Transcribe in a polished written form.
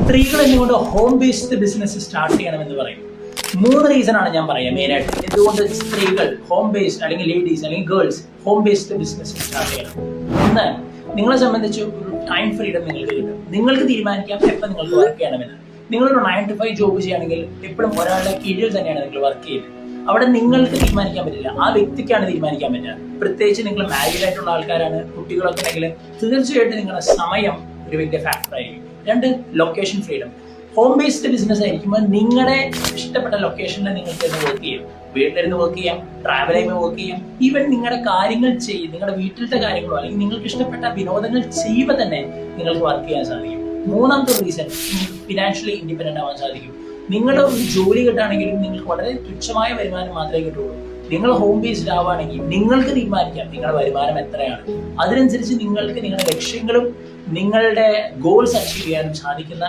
സ്ത്രീകൾ എന്തുകൊണ്ട് home based business start ചെയ്യണമെന്ന് പറയും? 3 റീസൺ ആണ് ഞാൻ പറയാം മെയിനായിട്ട് എന്തുകൊണ്ട് സ്ത്രീകൾ ഹോം ബേസ്ഡ് അല്ലെങ്കിൽ ലേഡീസ് അല്ലെങ്കിൽ girls home based business start ചെയ്യണം. ഒന്ന്, നിങ്ങളെ സംബന്ധിച്ച് ഒരു ടൈം ഫ്രീഡം നിങ്ങൾക്ക് കിട്ടും. നിങ്ങൾക്ക് തീരുമാനിക്കാം എപ്പോൾ നിങ്ങൾക്ക് വർക്ക് ചെയ്യണമെന്ന്. നിങ്ങളൊരു 9 to 5 ജോബ് ചെയ്യുകയാണെങ്കിൽ എപ്പോഴും ഒരാളുടെ കീഴിൽ തന്നെയാണ് നിങ്ങൾ വർക്ക് ചെയ്യുന്നത്. അവിടെ നിങ്ങൾക്ക് തീരുമാനിക്കാൻ പറ്റില്ല, ആ വ്യക്തിക്കാണ് തീരുമാനിക്കാൻ പറ്റുക. പ്രത്യേകിച്ച് നിങ്ങൾ മാരീഡ് ആയിട്ടുള്ള ആൾക്കാരാണ്, കുട്ടികളൊക്കെ ഉണ്ടെങ്കിൽ തീർച്ചയായിട്ടും നിങ്ങളുടെ സമയം ഒരു വലിയ ഫാക്ടർ ആയിരിക്കും. 2, location freedom. Home based business ആയിരിക്കുമ്പോൾ നിങ്ങളുടെ ഇഷ്ടപ്പെട്ട ലൊക്കേഷനിൽ നിങ്ങൾക്ക് തന്നെ വർക്ക് ചെയ്യാം. വീട്ടിലിരുന്ന് വർക്ക് ചെയ്യാം, ട്രാവൽ ചെയ്യുമ്പോൾ വർക്ക് ചെയ്യാം, ഈവൻ നിങ്ങളുടെ കാര്യങ്ങൾ ചെയ്യും, നിങ്ങളുടെ വീട്ടിലത്തെ കാര്യങ്ങളോ അല്ലെങ്കിൽ നിങ്ങൾക്ക് ഇഷ്ടപ്പെട്ട വിനോദങ്ങൾ ചെയ്യുമ്പോൾ തന്നെ നിങ്ങൾക്ക് വർക്ക് ചെയ്യാൻ സാധിക്കും. 3ാമത്തെ റീസൺ, ഫിനാൻഷ്യലി ഇൻഡിപെൻഡന്റ് ആവാൻ സാധിക്കും. നിങ്ങളുടെ ഒരു ജോലി കിട്ടുകയാണെങ്കിലും നിങ്ങൾക്ക് വളരെ തുച്ഛമായ വരുമാനം മാത്രമേ കിട്ടുള്ളൂ. നിങ്ങൾ ഹോം ബേസ്ഡ് ആവുകയാണെങ്കിൽ നിങ്ങൾക്ക് തീരുമാനിക്കാം നിങ്ങളുടെ വരുമാനം എത്രയാണ്. അതിനനുസരിച്ച് നിങ്ങൾക്ക് നിങ്ങളുടെ ലക്ഷ്യങ്ങളും നിങ്ങളുടെ ഗോൾസ് അച്ചീവ് ചെയ്യാനും സാധിക്കുന്ന